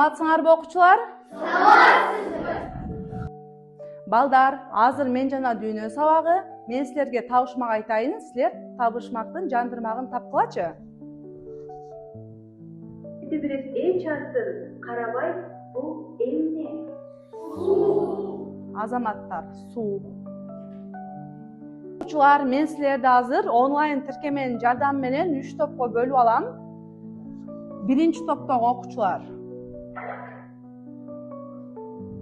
Саламатсыңарбы окуучулар? Балдар, азыр мен жана дүйнө сабагы. Мен силерге табышмак айтайын, силер табышмактын жандырмагын тапкылачы. Бирес эч аттын карабай, бул эмне? Азаматтар, суу. Окуучулар, мен силерди азыр онлайн тиркеменин жардамы менен 3 топко бөлүп алам. Биринчи топтогу окуучулар: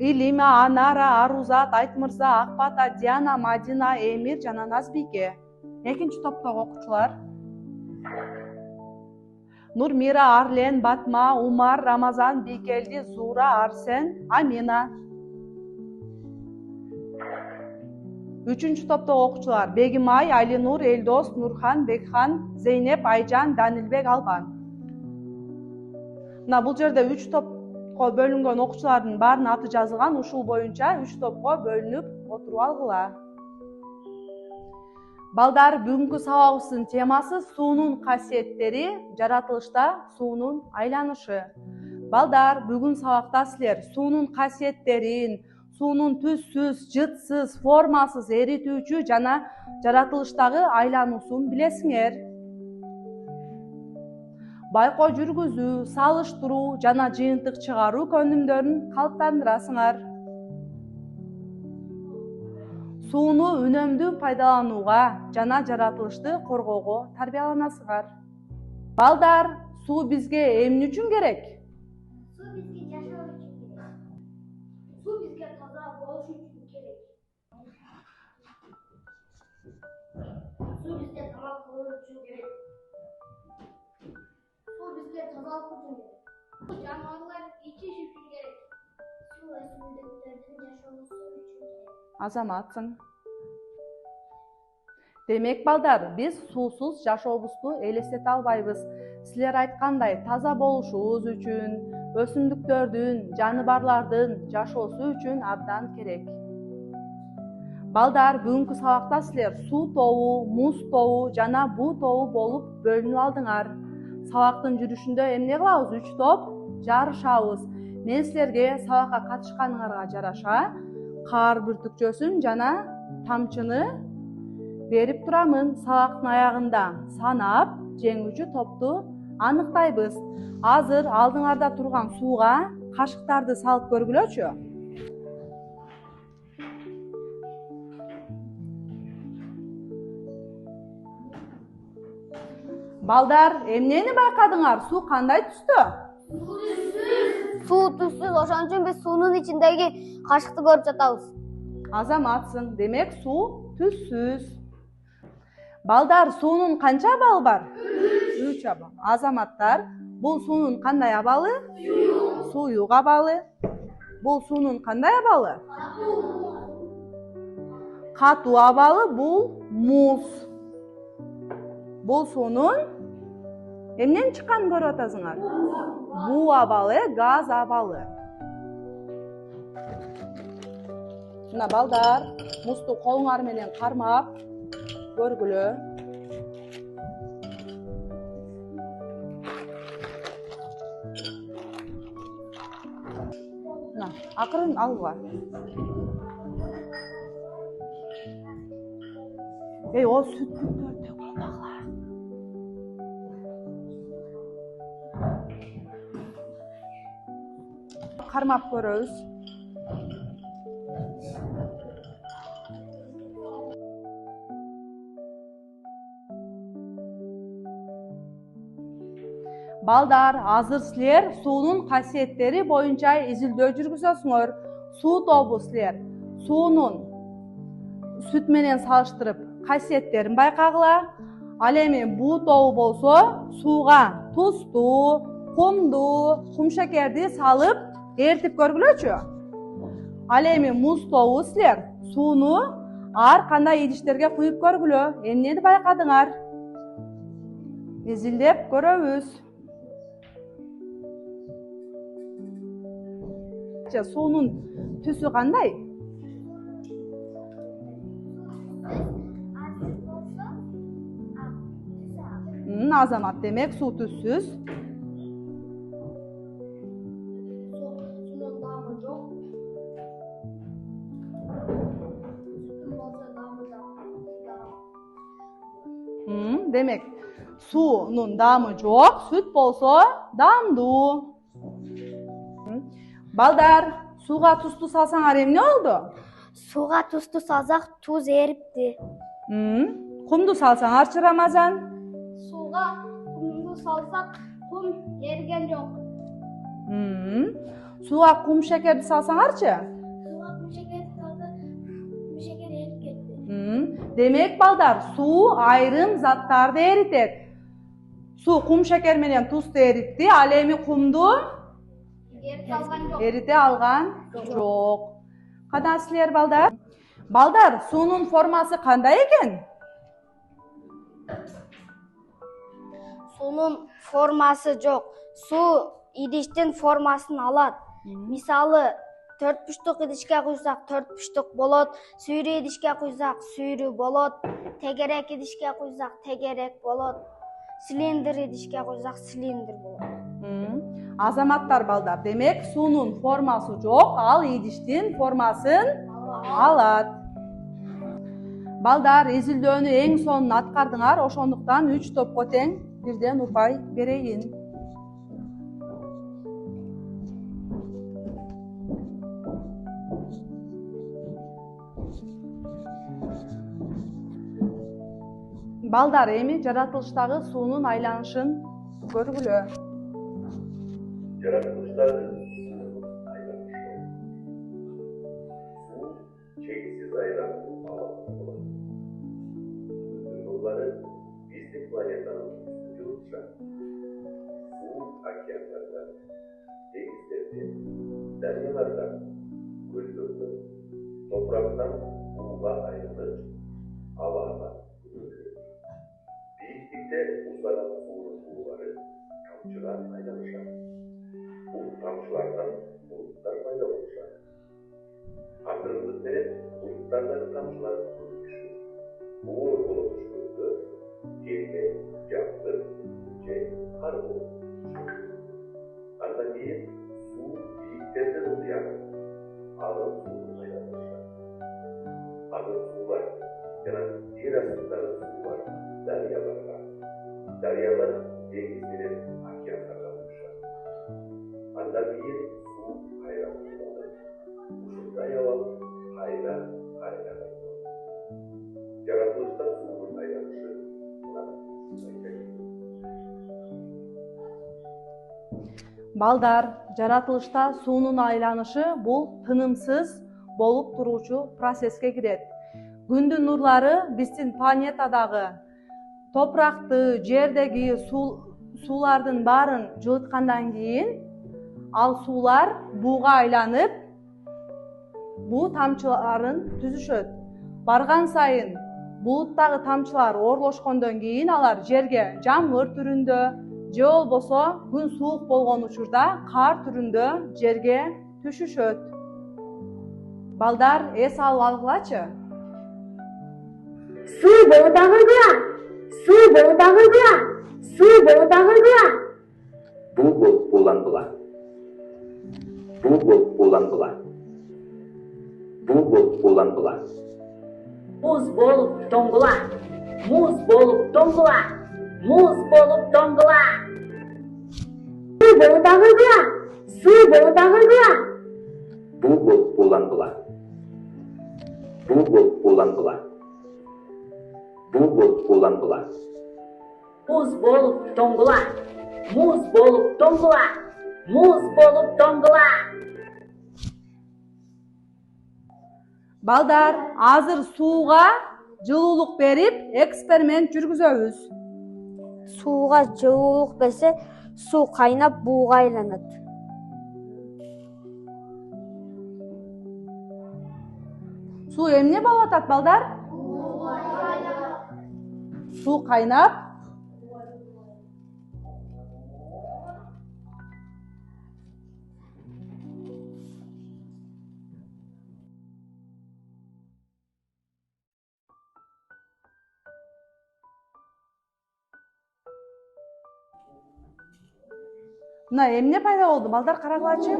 Илима, Анара, Арузат, Айтмырза, Акбата, Диана, Мадина, Эмир жана Назбике. Экинчи топтогу окуучулар: Нурмира, Арлен, Батма, Умар, Рамазан, Бикелди, Зура, Арсен, Амина. Үчүнчү топтогу окуучулар: Бегимай, Алинур, Элдос, Нурхан, Бекхан, Зейнеп, Айжан, Данилбек, Албан. Мына бул жерде 3 топко бөлүнгөн окуучулардын баарынын аты жазылган. Ушул боюнча 3 топко бөлүнүп отуруп алгыла. Балдар, бүгүнкү сабагыбыздын темасы суунун касиеттери, жаратылышта суунун айланышы. Балдар, бүгүн сабакта силер суунун касиеттерин, суунун түссүз, жытсыз, формасыз эритүүчү жана жаратылыштагы айлануусун билесиңер. Байкоо жүргүзүү, салыштыруу жана жыйынтык чыгаруу көндүмдөрүн калыптандырасыңар. Сууну үнөмдүү пайдаланууга жана жаратылышты коргоого тарбияланасыңар. Балдар, суу бизге эмне үчүн керек? Суу бизге жашоо үчүн керек. Суу бизге таза болуш үчүн керек. Суу бизге тамак кылуу үчүн керек. Суу бизге тазалык үчүн керек. Суу жаныбарлар ичиш үчүн керек. Суу өсүмдүктөрдүн жашоосу үчүн керек. Азаматсың. Демек, балдар, биз суусуз жашообузду элестете албайбыз. Силер айткандай, таза болушубуз үчүн, өсүмдүктөрдүн, жаныбарлардын жашоосу үчүн абдан керек. Балдар, бүгүнкү сабакта силер суу тобу, муз тобу жана буу тобу болуп бөлүнүп алдыңар. Сабактын жүрүшүндө эмне кылабыз? 3 топ жарышабыз. Мен силерге сабакка катышканыңарга жараша каар бүртүкчөсүн жана тамчыны берип турамын. Сабактын аягында санап, жеңүүчү топту аныктайбыз. Азыр алдыңарда турган сууга кашыктарды салып көргүлөчү. Балдар, эмнени байкадыңар? Суу кандай түстө? Суу түссүз, ошон үчүн биз суунун ичиндеги кашыкты көрүп жатабыз. Азаматсың. Демек, суу түссүз. Балдар, суунун канча абалы бар? 3 абал. Азаматтар, бул суунун кандай абалы? Суюк абалы. Бул суунун кандай абалы? Катуу абалы. Бул муз. Бул суунун эмнен чыкканын көрүп атасыңар? Буу абалы, газ абалы. Мына балдар, музду колуңар менен кармап көргүлө. Мына, акырын алгыла. О, сүт бүттөрдү колдогула. Кармап көрөбүз. Балдар, азыр силер суунун касиеттери боюнча изилдөө жүргүзөсүңөр. Суу тобу силер суунун сүт менен салыштырып касиеттерин байкагыла. Ал эми буу тобу болсо сууга тузду, кумду, кумшекерди салып эритип көргүлөчү. Ал эми муз тобу силер сууну ар кандай идиштерге куюп көргүлө. Эмнени байкадыңар? Изилдеп көрөбүз. Суунун түсү кандай? Азамат, демек суу түссүз. Demek su'nun damı yok, süt bolsa damdu. Balдар, suga tuzdu salsaňar emne oldu? Suga tuzdu salsak tuz eripdi. Kumdu salsaňarçı Ramazan? Suga kumdu salsak kum ergen yok. Suga kum şekerdi salsaňarçı? Suga kum şeker salsak kum şeker erip ketdi. Demek Baldar, su ayrım zattardy eritek. Su kum şeker menen tuzdu eritdi, al emi kumdu Erip algan yok. erite algan yok. Kadan sizler Baldar? Baldar, suunun forması kanday eken? Sunun forması yok. Su idiştin formasını alat. Misalı 4,5 idişke kuysak 4,5 bolot, suyru idişke kuysak suyru bolot, tegerek idişke kuysak tegerek bolot, silindir idişke kuysak silindir bolot. Azamatlar Baldar, demek suunun forması yok, al idiştin formasın alat. Baldar, ezilдөөнү eň sonuna atkardıňar, oşonduktan 3 topko teň birden upay bereyin. Baldar, emi jaratılışdagı suunun aylanışın görgülö. Yaratılışların aylanışı. Su çekisiz aylanışın alanı olan. Nurları bizim planetanın üstünde uçan. Su okyanlarda, denizlerde, deryalarda, göllerden, topraktan buğula ayrılır, alana bölünür. Büyüklükte uzanan suğun buğuları kamçılar aylanışar. Bu kamçılardan bulutlar payda oluşar. Hatırımız verip bulutlardan kamçılar oluşur. Buğur oluşturdu, geriye yaptı, kar oluşur. Andan değil, su büyüklerden uzayan, alın suğun aylanışar. Alın sular, yani yer arasındağı sular, deryalarla. Deryalar denizlerin okyanlarla oluşar. Anda bir su hayran kullanır. Uçunda yalan hayran hayran. Yaratılışta su'nun ayranışı buna sayılır. Baldar, jaratılışta suunun aylanışı bul tınımsız bolup turuuçu proseske giret. Gündün nurları bizdin planetadagı toprakты, jerdegi suulardын baарын жылыткандан кийин ал суулар буга айланып, буу тамчыларын түзүшөт. Барган сайын булуттагы тамчылар оорлошкондон кийин алар жерге жамгыр түрүндө же болбосо күн суук болгон учурда кар түрүндө жерге түшүшөт. Балдар, эс алып алгылачы. Su boludagı gıra. Su boludagı gıra. Su boludagı gıra. Bu bulandılar. Bu bulandılar. Bu bulandılar. Muz bolup dongula. Muz bolup dongula. Muz bolup dongula. Su boludagı gıra. Su boludagı gıra. Bu bulandılar. Bu bulandılar. Bu bulandılar. Muz bolup dongula. Muz bolup dongula. Muz bolup dongula. Балдар, азыр сууга жылуулук берип, эксперимент жүргүзөбүз. Suğa жылуулук берсе, su кайнап буга айланат. Суу эмне болуп атат, балдар? Суу кайнап, мына эмне пайда болду, балдар карагылачы.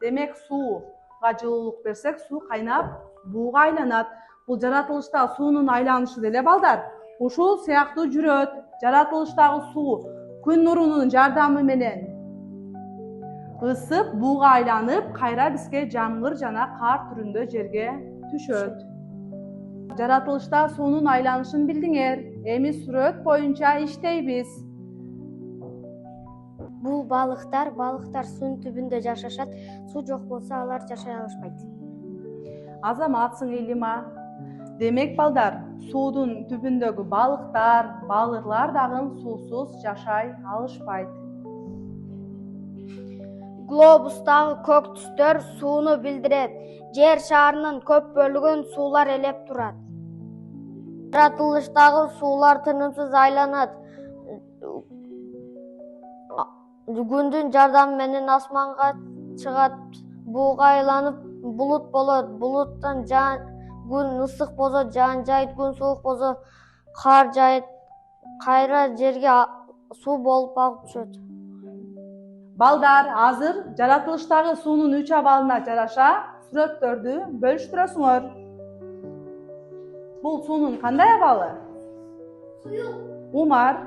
Демек сууга жылуулук берсек, суу кайнап, буга айланат. Бул жаратылышта суунун айланышы деле, балдар. Ушул сыяктуу жүрөт. Жаратылыштагы суу күн нурунун жардамы менен ысып, буга айланып, кайра бизге жамгыр жана кар түрүндө жерге түшөт. Жаратылышта суунун айланышын билдиңер. Эми сүрөт боюнча иштейбиз. Бул балыктар суунун түбүндө жашашат. Суу жок болсо алар жашай алышпайт. Азаматсың Илима. Демек балдар, суудун түбүндөгү балыктар, балырлар дагы суусуз жашай алышпайт. Глобустагы көк түстөр сууну билдирет. Жер шарынын көп бөлүгүн суулар элеп турат. Жаратылыштагы суулар тынымсыз айланат. Күндүн жардамы менен асманга чыгат, буга айланып булут болот. Булуттан күн ысык болсо жаан жайыт, күн суук болсо кар жайыт. Кайра жерге суу болуп агып түшөт. Балдар, азыр жаратылыштагы суунун 3 абалына жараша сүрөттөрдү бөлүштүрөсүңөр. Бул суунун кандай абалы? Умар.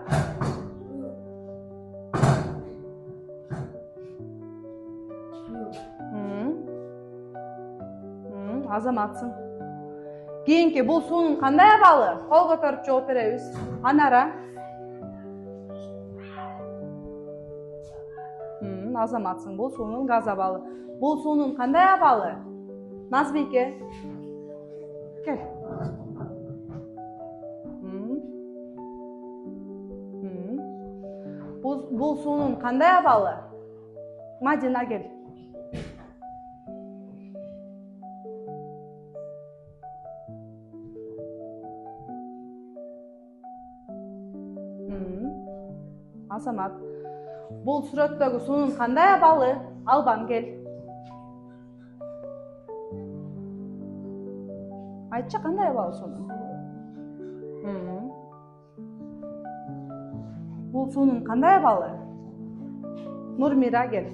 Азаматсың. Кийинки бул суунун кандай абалы? Кол көтөрүп жооп беребиз. Анара. Азаматсың. Бул суунун газ абалы. Бул суунун кандай абалы? Назбике. Кел. Бул суунун кандай абалы? Мадина кел. Азамат. Бул сүрөттөгү суунун кандай абалы? Албан кел. Айтчы, кандай абалы суунун? Бул суунун кандай абалы? Нурмира кел.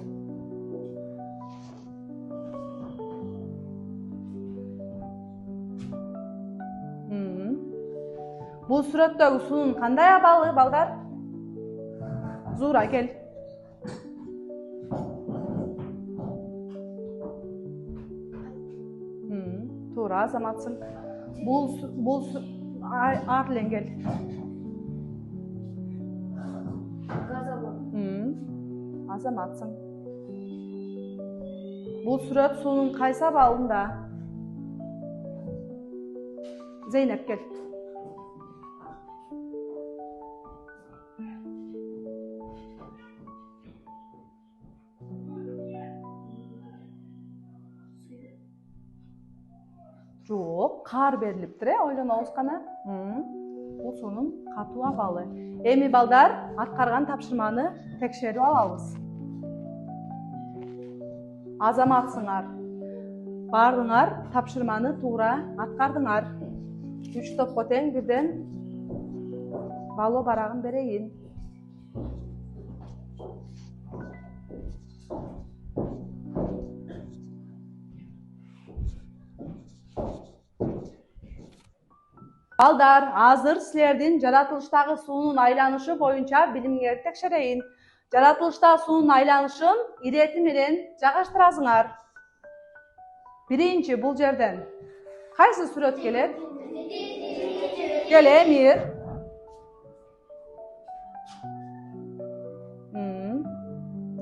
Бул сүрөттөгү суунун кандай абалы, балдар? Зура кел. Туура, Азаматсың. Бул Арлен кел. Азаматсың. Бул сүрөт суунун кайсы абалында? Зейнеп кел. Жок, кар берилиптир, ойлонобуз кана. Бул суунун катуу абалы. Эми балдар, аткарган тапшырманы текшерип алабыз. Азаматсыңар. Бардыңар, тапшырманы туура аткардыңар. 3 топко тең бирден балло барагын берейин. Балдар, азыр силердин жаратылыштагы суунун айланышы боюнча билимиңерди текшерейин. Жаратылышта суунун айланышын ирети менен жайгаштырасыңар. Биринчи бул жерден кайсы сүрөт келет? Кел, Эмир.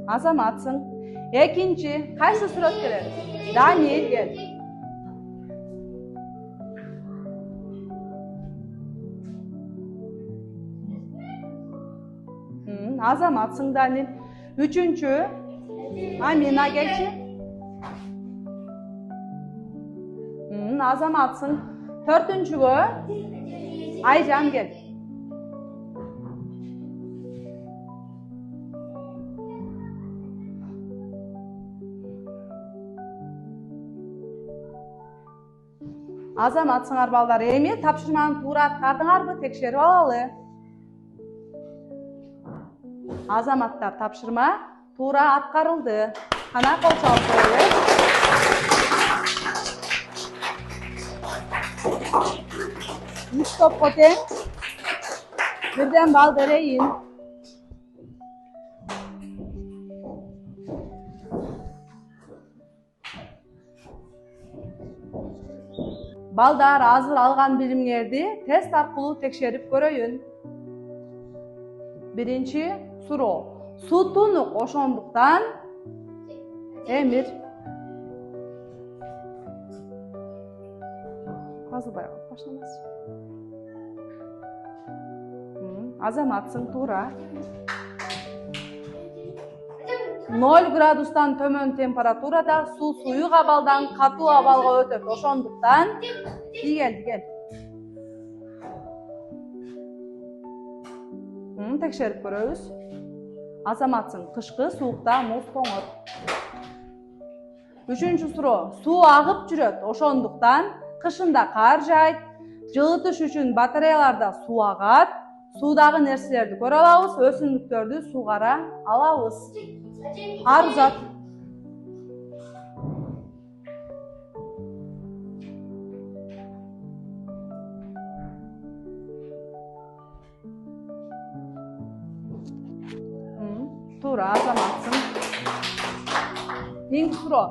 Азаматсың. Экинчи кайсы сүрөт келет? Даниил кел. Азаматсың, Даниил. Үчүнчү Амина келчи. Азаматсың. Төртүнчүгө Айжан кел. Азаматсыңар балдар. Эми тапшырманы туура аткардыңарбы? Текшерип алалы. Азаматтар, тапшырма туура аткарылды. Кана кол чалып коелу. Үч топко тең Birden bal bereyim. Балдар азыр алган билимдерди тест аркылуу текшерип көрөйүн. Биринчи суроо. Суу тунук ошондуктан Эмир. Казыбай баштамас. Азаматсың туура. 0 градустан төмөн температурада суу суюк абалдан катуу абалга өтөт. Ошондуктан кел. Текшерип көрөбүз. Азаматсың кышкы суукта муз тоңот. Үчүнчү суроо. Суу агып жүрөт. Ошондуктан кышында кар жаайт. Жылытыш үчүн батареяларда суу агат. Суудагы нерселерди көрө алабыз, өсүмдүктөрдү суугара алабыз. Арзат. Туура, азаматсың. Кийинки суроо.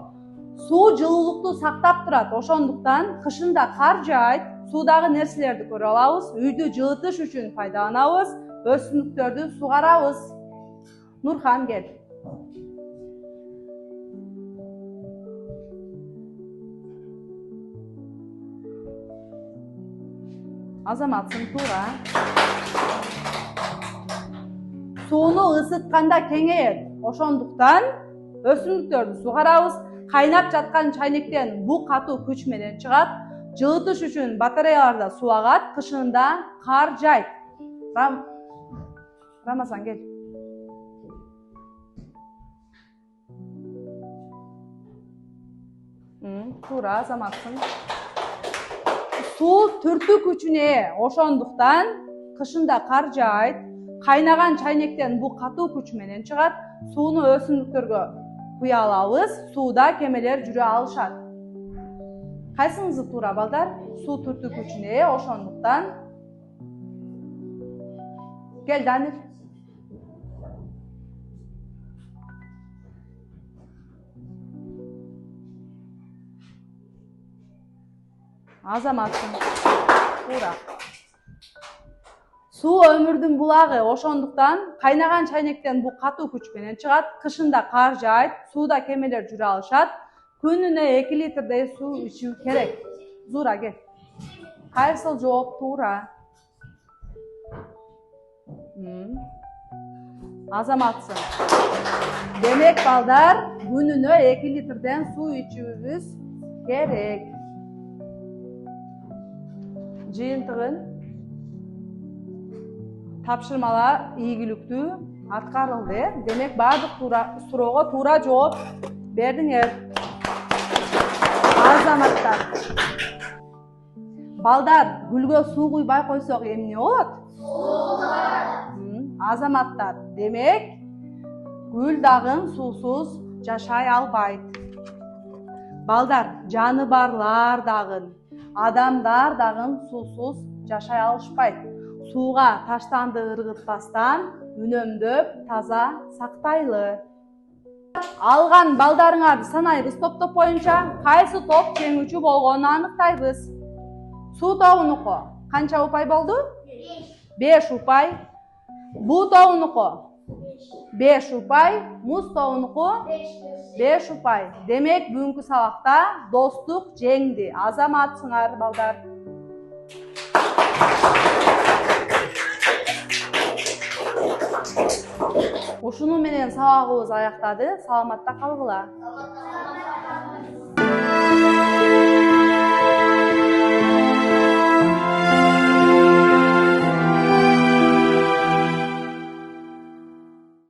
Суу жылуулукту сактап турат. Ошондуктан кышында кар жаайт. Суудагы нерселерди көрө алабыз, үйдү жылытыш үчүн пайдаланабыз, өсүмдүктөрдү суугарабыз. Нурхан кел. Азаматсың туура. Сууну ысытканда кеңейет. Ошондуктан өсүмдүктөрдү суугарабыз. Кайнап жаткан чайнектен бу катуу күч менен чыгат. Жылытыш үчүн батареяларда суу агат, кышында кар жайт. Рамазан кел. Туура, азаматсың. Суу түртүү күчүнө ээ. Ошондуктан кышында кар жаайт. Кайнаган чайнектен бу катуу күч менен чыгат. Сууну өсүмдүктөргө куя алабыз. Сууда кемелер жүрө алышат. Кайсыңызы туура балдар? Суу түртүү күчүнө ээ. Ошондуктан кел, Данир. Азаматсың туура. Суу өмүрдүн булагы. Ошондуктан кайнаган чайнектен бу катуу күч менен чыгат. Кышында кар жаайт. Сууда кемелер жүрө алышат. Күнүнө 2 литрдей суу ичүү керек. Зура кел. Кайсыл жооп туура? Азаматсың. Демек балдар, күнүнө 2 литрден суу ичүүбүз керек. Жыйынтыгын тапшырмалар ийгиликтүү аткарылды. Демек бардык суроого туура жооп бердиңер. Азаматтар. Балдар, гүлгө суу куйбай койсок эмне болот? Азаматтар. Демек, гүл дагы суусуз жашай албайт. Балдар, жаныбарлар дагы, адамдар дагы суусуз жашай алышпайт. Сууга таштанды ыргытпастан үнөмдөп таза сактайлы. Алган балдарыңарды санайбыз топ боюнча. Кайсы топ жеңүүчү болгонун аныктайбыз. Суу тобунуку канча упай болду? 5 упай. Буу тобунуку 5 упай. Муз тобунуку 5 упай. Демек бүгүнкү сабакта достук жеңди. Азаматсыңар балдар. Ушуну менен сабагыбыз аяктады. Саламатта калгыла.